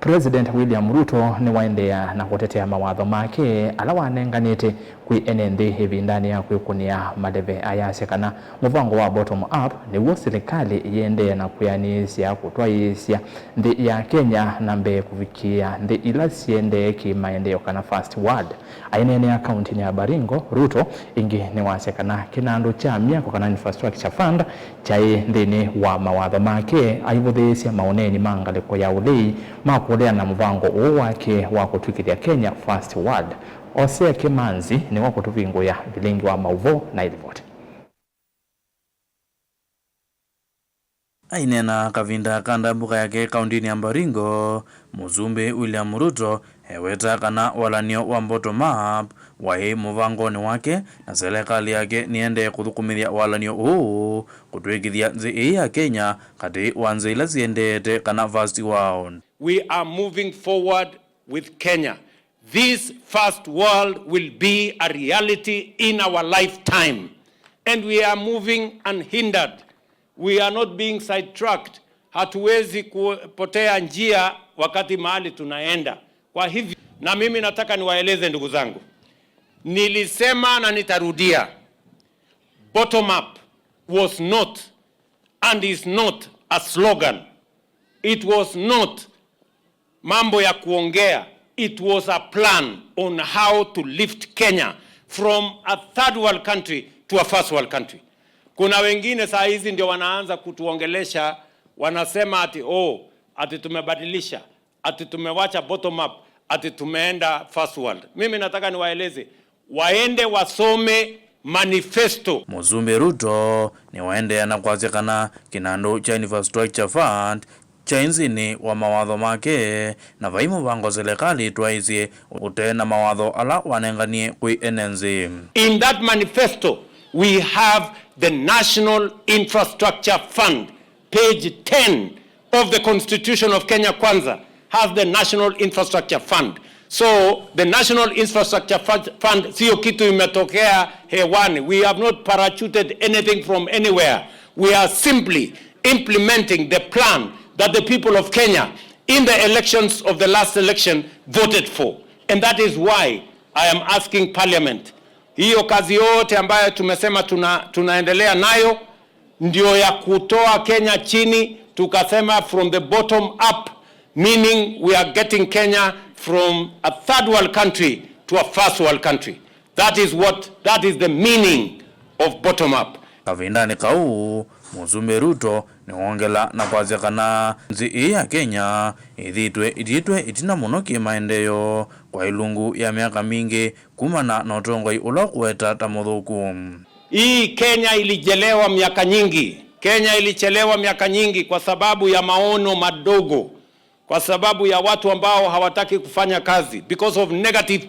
President William Ruto ni waendea na kutetea mawatho make ala wanenganite kwi enenthi ivindani ya kwikunia madeve ayasekana muvango wa bottom up niwo serikali yendea na kuyanisya kutwaisya nthi ya Kenya na mbe kufikia nthi ila siende kimaendeleo kana first world. Ainene ya kaunti ya Baringo Ruto ingi ni wasekana kinando cha miako kana infrastructure fund chai nthini wa mawatho make aivuthisya maoneni mangaliko ya ulei makulea na muvango wake wa kutwikithia Kenya first world. Osea Kimanzi ni wa kutuvinguya vilingi wa mauvo na ilivoti. Ainena kavinda kanda mbuka yake kauntini ya Baringo, Muzumbe William Ruto heweta kana walanio wa bottom up wae muvangoni wake na serikali yake niende kuthukumithia walanio huu kutwikithia nthi ya Kenya kati wanze ila siendete kana first world. We are moving forward with Kenya. This first world will be a reality in our lifetime. And we are moving unhindered. We are not being sidetracked. Hatuwezi kupotea njia wakati mahali tunaenda. Kwa hivyo, na mimi nataka niwaeleze ndugu zangu. Nilisema na nitarudia. Bottom up was not and is not a slogan. It was not mambo ya kuongea. It was a plan on how to lift Kenya from a third world country to a first world country. Kuna wengine saa hizi ndio wanaanza kutuongelesha, wanasema ati tumebadilisha, ati tumewacha bottom up, ati tumeenda first world. Mimi nataka niwaeleze, waende wasome manifesto. Muzumbe Ruto ni waende na kwazekana kinando cha infrastructure fund chainzini wa mawatho make na vaimu vango serikali twaisie utena mawatho ala wanenganie kwi enenzi. In that manifesto we have the National Infrastructure Fund. Page 10 of the Constitution of Kenya Kwanza has the National Infrastructure Fund. So the National Infrastructure Fund sio kitu imetokea hewani. We have not parachuted anything from anywhere. We are simply implementing the plan that the people of Kenya in the elections of the last election voted for. And that is why I am asking Parliament, hiyo kazi yote ambayo tumesema tunaendelea nayo ndio ya kutoa Kenya chini, tukasema from the bottom up, meaning we are getting Kenya from a third world country to a first world country. That is the meaning of bottom up. Kavindani kau Muzumbe Ruto ni ongela na kwazekana nzi ya Kenya iditwe itina muno kimaendeleo kwa ilungu ya miaka mingi kumana na utongoi ula kuweta tamuthuku. Hii Kenya ilijelewa miaka nyingi. Kenya ilichelewa miaka nyingi kwa sababu ya maono madogo, kwa sababu ya watu ambao hawataki kufanya kazi, because of negative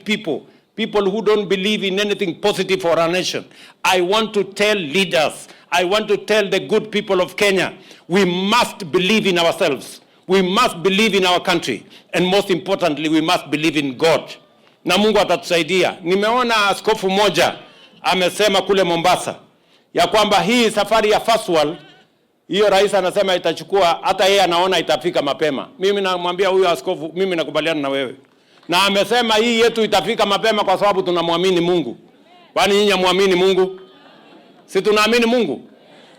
people who don't believe in anything positive for our nation. I want to tell leaders, I want to tell the good people of Kenya, we must believe in ourselves. We must believe in our country. And most importantly, we must believe in God. Na Mungu atatusaidia. Nimeona askofu moja amesema kule Mombasa ya kwamba hii safari ya first world, hiyo rais anasema itachukua, hata yeye anaona itafika mapema. Mimi namwambia huyo askofu, mimi nakubaliana na wewe. Na amesema hii yetu itafika mapema kwa sababu tunamwamini Mungu. Kwani nyinyi muamini Mungu? Si tunaamini Mungu?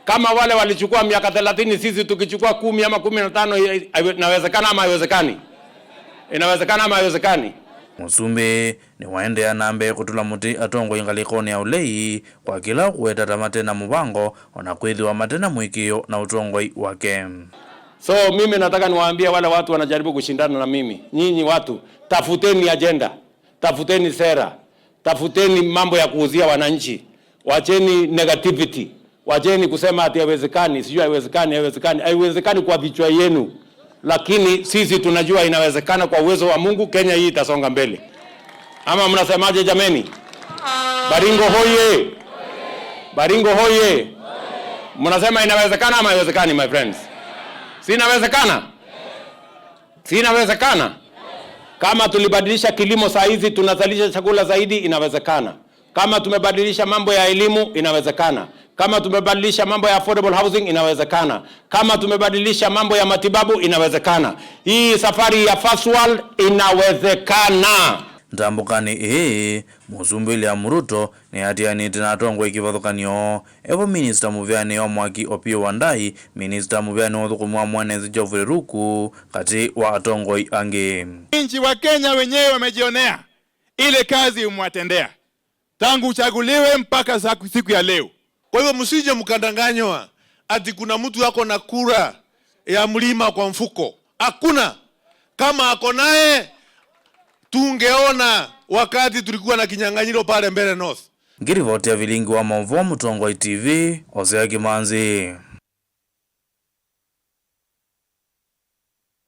Kama wale walichukua miaka 30, sisi tukichukua 10 ama 15, inawezekana ama haiwezekani? Inawezekana ama haiwezekani? Muzumbe ni waende nambe kutula muti atongo ingalikoni ya ulei kwa kila kuweta tamate na mubango onakwidhi wa matena mwikio na utongoi wake. So mimi nataka niwaambie wale watu wanajaribu kushindana na mimi, nyinyi watu, tafuteni agenda, tafuteni sera, tafuteni mambo ya kuuzia wananchi, wacheni negativity, wacheni kusema ati haiwezekani, sijui haiwezekani kwa vichwa yenu, lakini sisi tunajua inawezekana kwa uwezo wa Mungu. Kenya hii itasonga mbele. Ama mnasemaje jameni? Baringo hoye! Baringo hoye! Mnasema inawezekana ama haiwezekani my friends? Sinawezekana? Sinawezekana? Kama tulibadilisha kilimo saa hizi tunazalisha chakula zaidi, inawezekana. Kama tumebadilisha mambo ya elimu, inawezekana. Kama tumebadilisha mambo ya affordable housing, inawezekana. Kama tumebadilisha mambo ya matibabu, inawezekana. Hii safari ya First World inawezekana. Ntambukani hii Muzumbe William Ruto ni atianite na atongwa ikivathukanio evo Minister muvyani wa Mwaki Opiyo Wandayi, Minister muvyani wa thukumwa Mwanezi Geoffrey Ruku kati wa atongoi angi. Nchi wa Kenya wenyewe wamejionea ile kazi umwatendea tangu uchaguliwe mpaka siku ya leo. Kwa hivyo msije mkandanganywa ati kuna mtu yako na kura ya mlima kwa mfuko. Hakuna. Kama ako naye tungeona wakati tulikuwa na kinyang'anyiro pale mbele North. Ngirivoti ya vilingi wa Mauvo Mutongoi TV, Hosea Kimanzi.